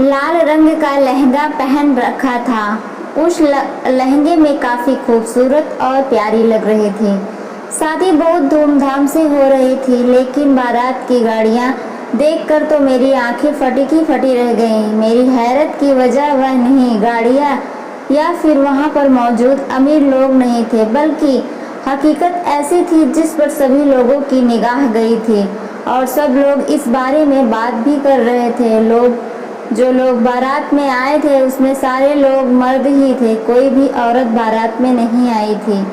लाल रंग का लहंगा पहन रखा था। उस लहंगे में काफ़ी खूबसूरत और प्यारी लग रही थी। शादी बहुत धूमधाम से हो रही थी, लेकिन बारात की गाड़ियाँ देखकर तो मेरी आंखें फटी की फटी रह गईं। मेरी हैरत की वजह वह नहीं गाड़ियाँ या फिर वहाँ पर मौजूद अमीर लोग नहीं थे, बल्कि हकीकत ऐसी थी जिस पर सभी लोगों की निगाह गई थी और सब लोग इस बारे में बात भी कर रहे थे। जो लोग बारात में आए थे उसमें सारे लोग मर्द ही थे, कोई भी औरत बारात में नहीं आई थी।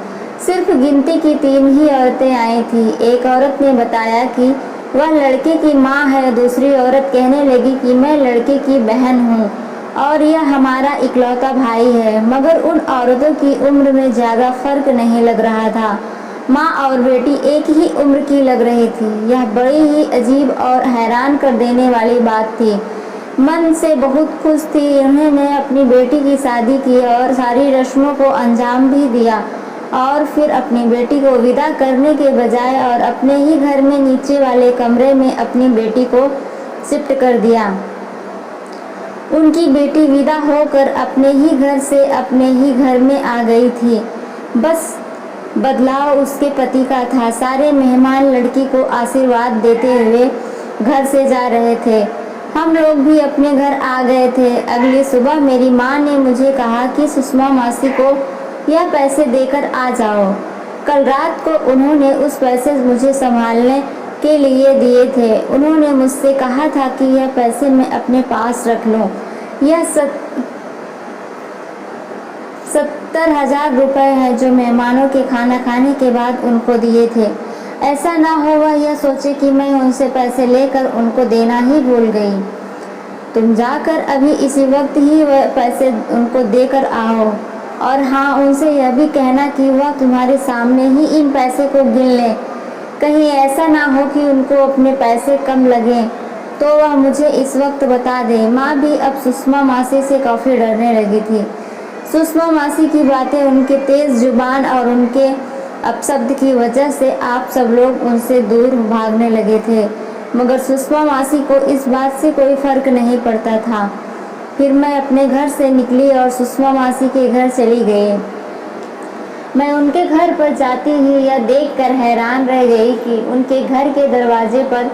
सिर्फ गिनती की 3 ही औरतें आई थी। एक औरत ने बताया कि वह लड़के की माँ है। दूसरी औरत कहने लगी कि मैं लड़के की बहन हूँ और यह हमारा इकलौता भाई है। मगर उन औरतों की उम्र में ज़्यादा फर्क नहीं लग रहा था। माँ और बेटी एक ही उम्र की लग रही थी। यह बड़ी ही अजीब और हैरान कर देने वाली बात थी। मन से बहुत खुश थी। उन्होंने अपनी बेटी की शादी की और सारी रस्मों को अंजाम भी दिया और फिर अपनी बेटी को विदा करने के बजाय और अपने ही घर में नीचे वाले कमरे में अपनी बेटी को शिफ्ट कर दिया। उनकी बेटी विदा होकर अपने ही घर से अपने ही घर में आ गई थी। बस बदलाव उसके पति का था। सारे मेहमान लड़की को आशीर्वाद देते हुए घर से जा रहे थे। हम लोग भी अपने घर आ गए थे। अगली सुबह मेरी माँ ने मुझे कहा कि सुषमा मासी को यह पैसे देकर आ जाओ। कल रात को उन्होंने उस पैसे मुझे संभालने के लिए दिए थे। उन्होंने मुझसे कहा था कि यह पैसे मैं अपने पास रख लूं। यह 70,000 रुपये है जो मेहमानों के खाना खाने के बाद उनको दिए थे। ऐसा ना हो वह यह सोचे कि मैं उनसे पैसे लेकर उनको देना ही भूल गई। तुम जाकर अभी इसी वक्त ही वह पैसे उनको देकर आओ और हाँ, उनसे यह भी कहना कि वह तुम्हारे सामने ही इन पैसे को गिन लें। कहीं ऐसा ना हो कि उनको अपने पैसे कम लगें तो वह मुझे इस वक्त बता दे। माँ भी अब सुषमा मासी से काफ़ी डरने लगी थी। सुषमा मासी की बातें, उनके तेज जुबान और उनके अपशब्द की वजह से आप सब लोग उनसे दूर भागने लगे थे, मगर सुषमा मासी को इस बात से कोई फर्क नहीं पड़ता था। फिर मैं अपने घर से निकली और सुषमा मासी के घर चली गई। मैं उनके घर पर जाती ही यह देखकर हैरान रह गई कि उनके घर के दरवाजे पर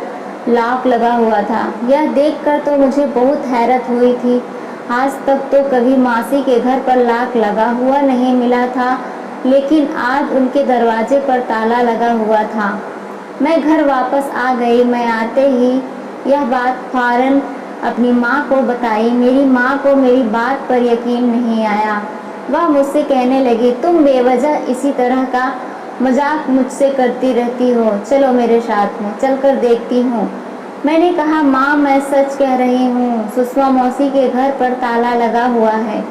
लॉक लगा हुआ था। यह देखकर तो मुझे बहुत हैरत हुई थी। आज तक तो कभी मासी के घर पर लॉक लगा हुआ नहीं मिला था, लेकिन आज उनके दरवाजे पर ताला लगा हुआ था। मैं घर वापस आ गई। मैं आते ही यह बात फौरन अपनी माँ को बताई। मेरी माँ को मेरी बात पर यकीन नहीं आया। वह मुझसे कहने लगी, तुम बेवजह इसी तरह का मजाक मुझसे करती रहती हो, चलो मेरे साथ में, चलकर देखती हूँ। मैंने कहा, माँ मैं सच कह रही हूँ, सुषमा मौसी के घर पर ताला लगा हुआ है।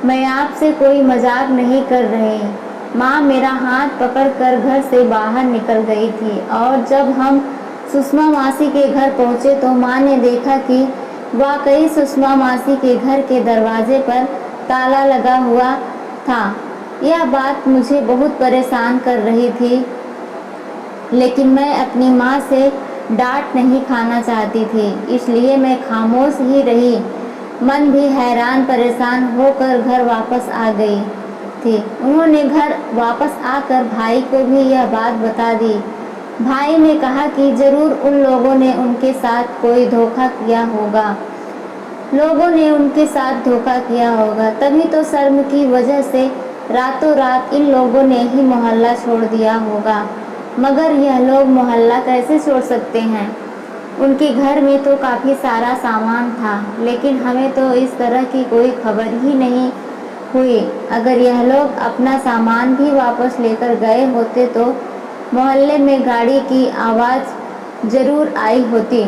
मैं आपसे कोई मजाक नहीं कर रही। माँ मेरा हाथ पकड़कर घर से बाहर निकल गई थी और जब हम सुषमा मासी के घर पहुँचे तो माँ ने देखा कि वाकई सुषमा मासी के घर के दरवाजे पर ताला लगा हुआ था। यह बात मुझे बहुत परेशान कर रही थी, लेकिन मैं अपनी माँ से डांट नहीं खाना चाहती थी, इसलिए मैं खामोश ही रही। मन भी हैरान परेशान होकर घर वापस आ गई थी। उन्होंने घर वापस आकर भाई को भी यह बात बता दी। भाई ने कहा कि जरूर उन लोगों ने उनके साथ कोई धोखा किया होगा। तभी तो शर्म की वजह से रातों रात इन लोगों ने ही मोहल्ला छोड़ दिया होगा। मगर यह लोग मोहल्ला कैसे छोड़ सकते हैं? उनके घर में तो काफ़ी सारा सामान था, लेकिन हमें तो इस तरह की कोई खबर ही नहीं हुई। अगर यह लोग अपना सामान भी वापस लेकर गए होते तो मोहल्ले में गाड़ी की आवाज़ ज़रूर आई होती।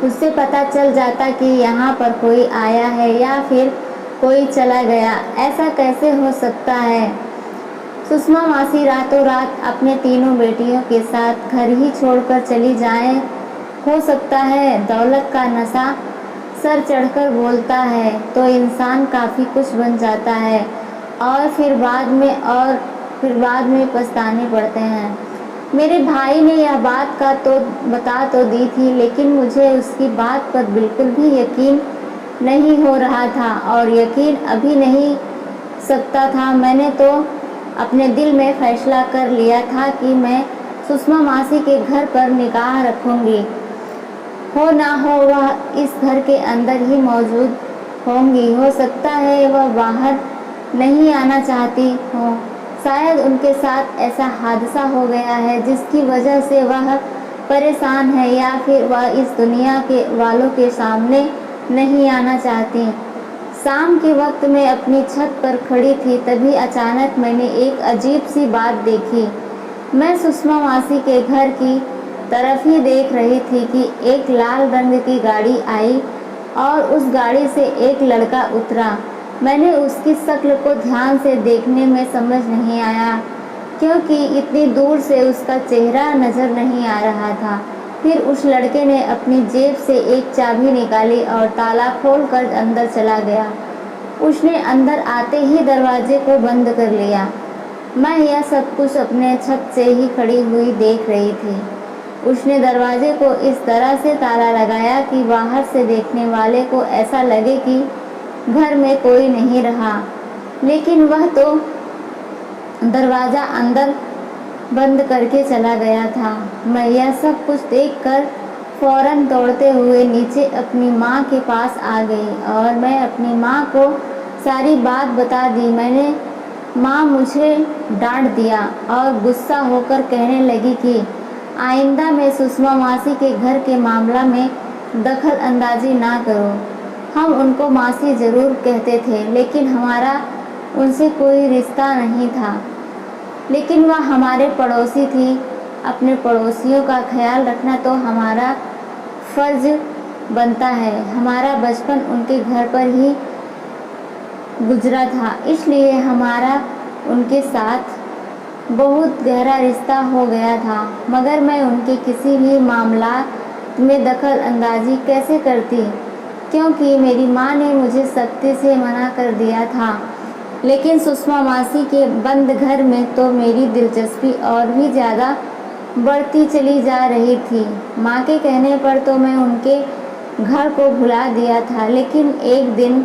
उससे पता चल जाता कि यहाँ पर कोई आया है या फिर कोई चला गया। ऐसा कैसे हो सकता है? सुषमा मासी रातों रात अपने तीनों बेटियों के साथ घर ही छोड़कर चली जाएं। हो सकता है दौलत का नशा सर चढ़कर बोलता है तो इंसान काफ़ी कुछ बन जाता है और फिर बाद में पछताने पड़ते हैं। मेरे भाई ने यह बात का तो बता तो दी थी, लेकिन मुझे उसकी बात पर बिल्कुल भी यकीन नहीं हो रहा था और यकीन अभी नहीं सकता था। मैंने तो अपने दिल में फैसला कर लिया था कि मैं सुषमा मासी के घर पर निगाह रखूंगी। हो ना हो वह इस घर के अंदर ही मौजूद होंगी। हो सकता है वह बाहर नहीं आना चाहती हो। शायद उनके साथ ऐसा हादसा हो गया है जिसकी वजह से वह परेशान है, या फिर वह इस दुनिया के वालों के सामने नहीं आना चाहती। शाम के वक्त मैं अपनी छत पर खड़ी थी, तभी अचानक मैंने एक अजीब सी बात देखी। मैं सुषमा मासी के घर की तरफ ही देख रही थी कि एक लाल रंग की गाड़ी आई और उस गाड़ी से एक लड़का उतरा। मैंने उसकी शक्ल को ध्यान से देखने में समझ नहीं आया, क्योंकि इतनी दूर से उसका चेहरा नजर नहीं आ रहा था। फिर उस लड़के ने अपनी जेब से एक चाबी निकाली और ताला खोलकर अंदर चला गया। उसने अंदर आते ही दरवाजे को बंद कर लिया। मैं यह सब कुछ अपने छत से ही खड़ी हुई देख रही थी। उसने दरवाजे को इस तरह से ताला लगाया कि बाहर से देखने वाले को ऐसा लगे कि घर में कोई नहीं रहा, लेकिन वह तो दरवाज़ा अंदर बंद करके चला गया था। मैं यह सब कुछ देखकर फौरन दौड़ते हुए नीचे अपनी माँ के पास आ गई और मैं अपनी माँ को सारी बात बता दी। मैंने माँ मुझे डांट दिया और गुस्सा होकर कहने लगी कि आइंदा मैं सुषमा मासी के घर के मामला में दखल अंदाजी ना करो। हम उनको मासी ज़रूर कहते थे, लेकिन हमारा उनसे कोई रिश्ता नहीं था। लेकिन वह हमारे पड़ोसी थी। अपने पड़ोसियों का ख्याल रखना तो हमारा फर्ज बनता है। हमारा बचपन उनके घर पर ही गुजरा था, इसलिए हमारा उनके साथ बहुत गहरा रिश्ता हो गया था। मगर मैं उनके किसी भी मामला में दखल अंदाजी कैसे करती, क्योंकि मेरी माँ ने मुझे सख्ती से मना कर दिया था। लेकिन सुषमा मासी के बंद घर में तो मेरी दिलचस्पी और भी ज़्यादा बढ़ती चली जा रही थी। माँ के कहने पर तो मैं उनके घर को भुला दिया था, लेकिन एक दिन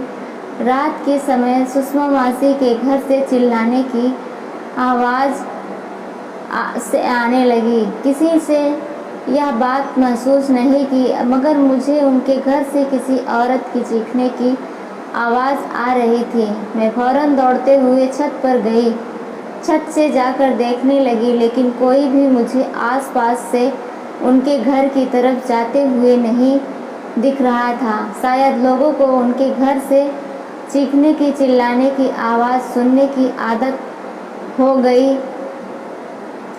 रात के समय सुषमा मासी के घर से चिल्लाने की आवाज़ से आने लगी। किसी से यह बात महसूस नहीं की, मगर मुझे उनके घर से किसी औरत की चीखने की आवाज़ आ रही थी। मैं फौरन दौड़ते हुए छत पर गई। छत से जाकर देखने लगी, लेकिन कोई भी मुझे आसपास से उनके घर की तरफ जाते हुए नहीं दिख रहा था। शायद लोगों को उनके घर से चीखने की चिल्लाने की आवाज़ सुनने की आदत हो गई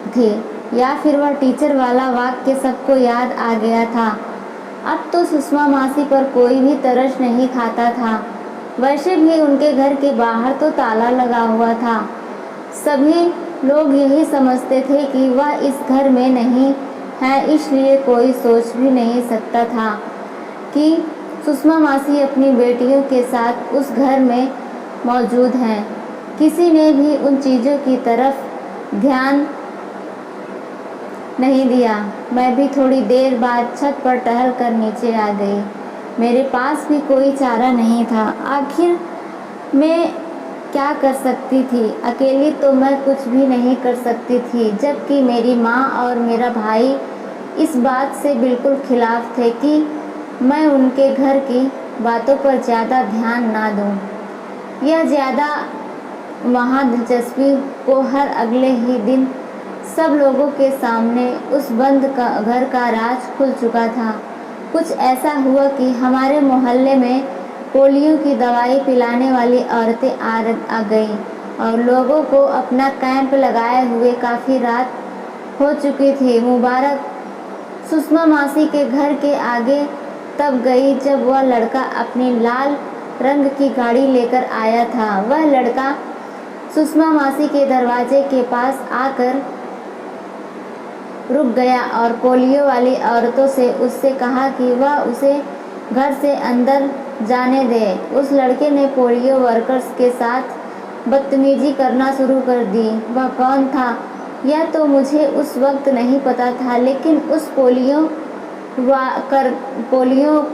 थी, या फिर वह टीचर वाला वाक्य सबको याद आ गया था। अब तो सुषमा मासी पर कोई भी तरस नहीं खाता था। वैसे भी उनके घर के बाहर तो ताला लगा हुआ था। सभी लोग यही समझते थे कि वह इस घर में नहीं है, इसलिए कोई सोच भी नहीं सकता था कि सुषमा मासी अपनी बेटियों के साथ उस घर में मौजूद हैं। किसी ने भी उन चीज़ों की तरफ ध्यान नहीं दिया। मैं भी थोड़ी देर बाद छत पर टहल कर नीचे आ गई। मेरे पास भी कोई चारा नहीं था। आखिर मैं क्या कर सकती थी? अकेली तो मैं कुछ भी नहीं कर सकती थी, जबकि मेरी माँ और मेरा भाई इस बात से बिल्कुल खिलाफ थे कि मैं उनके घर की बातों पर ज़्यादा ध्यान ना दूँ। यह ज़्यादा वहाँ दिलचस्पी को हर अगले ही दिन सब लोगों के सामने उस बंद घर का राज खुल चुका था। कुछ ऐसा हुआ कि हमारे मोहल्ले में पोलियो की दवाई पिलाने वाली औरतें आ गईं और लोगों को अपना कैंप लगाए हुए काफ़ी रात हो चुकी थी। मुबारक सुषमा मासी के घर के आगे तब गई जब वह लड़का अपनी लाल रंग की गाड़ी लेकर आया था। वह लड़का सुषमा मासी के दरवाजे के पास आकर रुक गया और पोलियो वाली औरतों से उससे कहा कि वह उसे घर से अंदर जाने दे। उस लड़के ने पोलियो वर्कर्स के साथ बदतमीजी करना शुरू कर दी। वह कौन था यह तो मुझे उस वक्त नहीं पता था, लेकिन उस पोलियो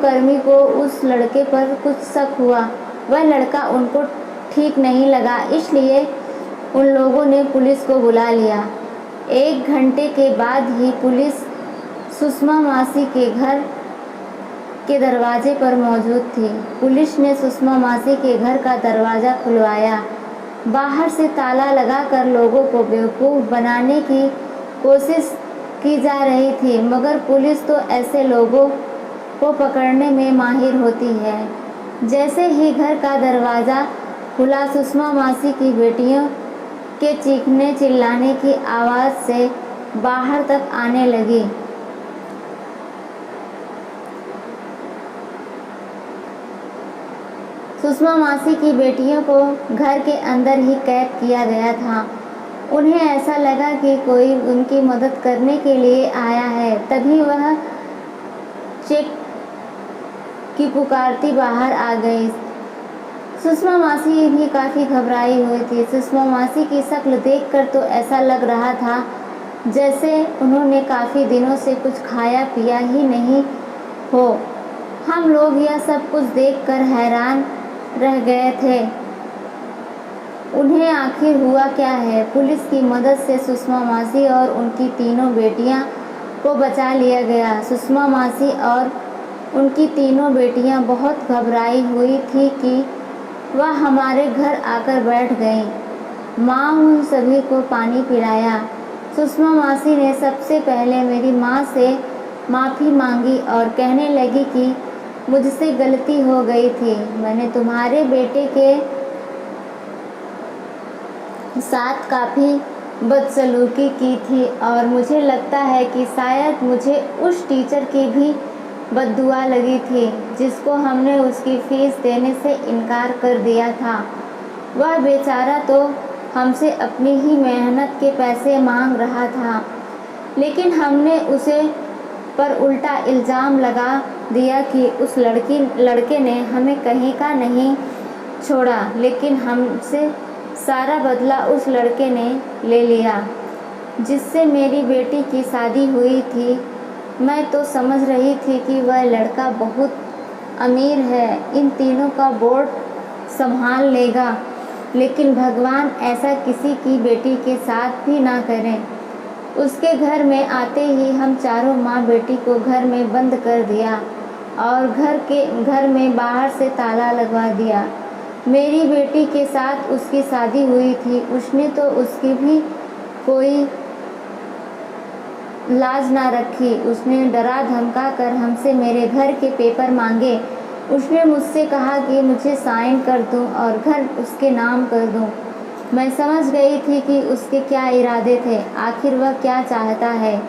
कर्मी को उस लड़के पर कुछ शक हुआ। वह लड़का उनको ठीक नहीं लगा, इसलिए उन लोगों ने पुलिस को बुला लिया। 1 घंटे के बाद ही पुलिस सुषमा मासी के घर के दरवाजे पर मौजूद थी। पुलिस ने सुषमा मासी के घर का दरवाज़ा खुलवाया। बाहर से ताला लगाकर लोगों को बेवकूफ़ बनाने की कोशिश की जा रही थी, मगर पुलिस तो ऐसे लोगों को पकड़ने में माहिर होती है। जैसे ही घर का दरवाज़ा खुला, सुषमा मासी की बेटियों के चीखने चिल्लाने की आवाज़ से बाहर तक आने लगी। सुषमा मासी की बेटियों को घर के अंदर ही कैद किया गया था। उन्हें ऐसा लगा कि कोई उनकी मदद करने के लिए आया है, तभी वह चेक की पुकारती बाहर आ गई। सुषमा मासी भी काफ़ी घबराई हुई थी। सुषमा मासी की शक्ल देखकर तो ऐसा लग रहा था जैसे उन्होंने काफ़ी दिनों से कुछ खाया पिया ही नहीं हो। हम लोग यह सब कुछ देखकर हैरान रह गए थे। उन्हें आखिर हुआ क्या है? पुलिस की मदद से सुषमा मासी और उनकी तीनों बेटियां को बचा लिया गया। सुषमा मासी और उनकी तीनों बेटियां बहुत घबराई हुई थी कि वह हमारे घर आकर बैठ गईं। माँ उन सभी को पानी पिलाया। सुषमा मासी ने सबसे पहले मेरी माँ से माफ़ी मांगी और कहने लगी कि मुझसे गलती हो गई थी। मैंने तुम्हारे बेटे के साथ काफ़ी बदसलूकी की थी और मुझे लगता है कि शायद मुझे उस टीचर की भी बद्दुआ लगी थी जिसको हमने उसकी फ़ीस देने से इनकार कर दिया था। वह बेचारा तो हमसे अपनी ही मेहनत के पैसे मांग रहा था, लेकिन हमने उसे पर उल्टा इल्ज़ाम लगा दिया कि उस लड़के ने हमें कहीं का नहीं छोड़ा, लेकिन हमसे सारा बदला उस लड़के ने ले लिया जिससे मेरी बेटी की शादी हुई थी। मैं तो समझ रही थी कि वह लड़का बहुत अमीर है, इन तीनों का बोर्ड संभाल लेगा, लेकिन भगवान ऐसा किसी की बेटी के साथ भी ना करें। उसके घर में आते ही हम चारों माँ बेटी को घर में बंद कर दिया और घर में बाहर से ताला लगवा दिया। मेरी बेटी के साथ उसकी शादी हुई थी, उसने तो उसकी भी कोई लाज ना रखी। उसने डरा धमका कर हमसे मेरे घर के पेपर मांगे। उसने मुझसे कहा कि मुझे साइन कर दूं और घर उसके नाम कर दूं। मैं समझ गई थी कि उसके क्या इरादे थे, आखिर वह क्या चाहता है,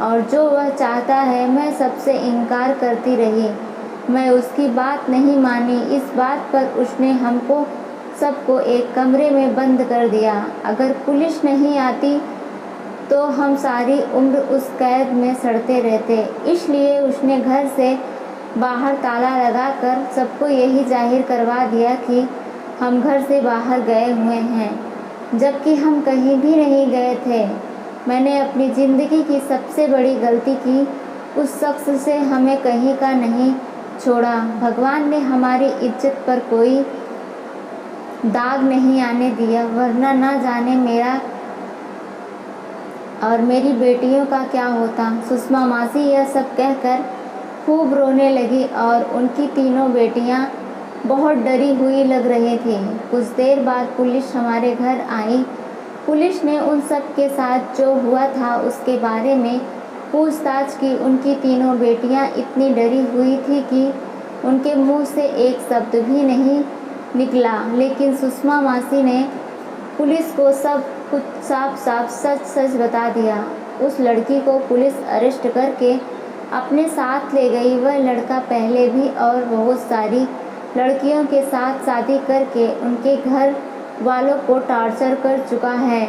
और जो वह चाहता है मैं सबसे इनकार करती रही। मैं उसकी बात नहीं मानी। इस बात पर उसने हमको सबको एक कमरे में बंद कर दिया। अगर पुलिस नहीं आती तो हम सारी उम्र उस कैद में सड़ते रहते, इसलिए उसने घर से बाहर ताला लगाकर सबको यही जाहिर करवा दिया कि हम घर से बाहर गए हुए हैं, जबकि हम कहीं भी नहीं गए थे। मैंने अपनी ज़िंदगी की सबसे बड़ी गलती की। उस शख्स से हमें कहीं का नहीं छोड़ा। भगवान ने हमारी इज्जत पर कोई दाग नहीं आने दिया, वरना ना जाने मेरा और मेरी बेटियों का क्या होता। सुषमा मासी यह सब कहकर खूब रोने लगी और उनकी तीनों बेटियां बहुत डरी हुई लग रही थी। कुछ देर बाद पुलिस हमारे घर आई। पुलिस ने उन सब के साथ जो हुआ था उसके बारे में पूछताछ की। उनकी तीनों बेटियां इतनी डरी हुई थी कि उनके मुंह से एक शब्द भी नहीं निकला, लेकिन सुषमा मासी ने पुलिस को सब कुछ साफ साफ सच सच बता दिया। उस लड़की को पुलिस अरेस्ट करके अपने साथ ले गई। वह लड़का पहले भी और बहुत सारी लड़कियों के साथ शादी करके उनके घर वालों को टॉर्चर कर चुका है।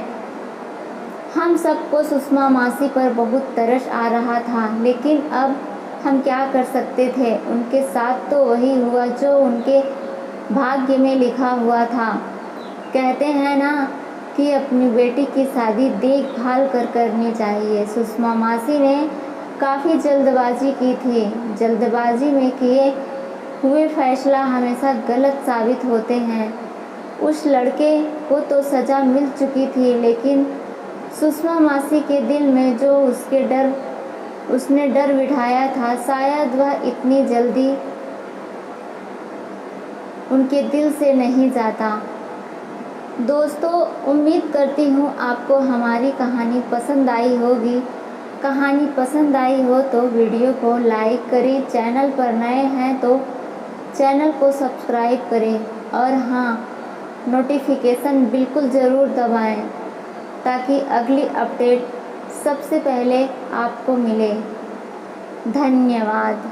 हम सबको सुषमा मासी पर बहुत तरस आ रहा था, लेकिन अब हम क्या कर सकते थे। उनके साथ तो वही हुआ जो उनके भाग्य में लिखा हुआ था। कहते हैं ना, कि अपनी बेटी की शादी देखभाल कर करनी चाहिए। सुषमा मासी ने काफ़ी जल्दबाजी की थी। जल्दबाजी में किए हुए फैसला हमेशा गलत साबित होते हैं। उस लड़के को तो सज़ा मिल चुकी थी, लेकिन सुषमा मासी के दिल में जो उसने डर बिठाया था, शायद वह इतनी जल्दी उनके दिल से नहीं जाता। दोस्तों, उम्मीद करती हूँ आपको हमारी कहानी पसंद आई होगी। कहानी पसंद आई हो तो वीडियो को लाइक करें, चैनल पर नए हैं तो चैनल को सब्सक्राइब करें और हाँ, नोटिफिकेशन बिल्कुल ज़रूर दबाएं ताकि अगली अपडेट सबसे पहले आपको मिले। धन्यवाद।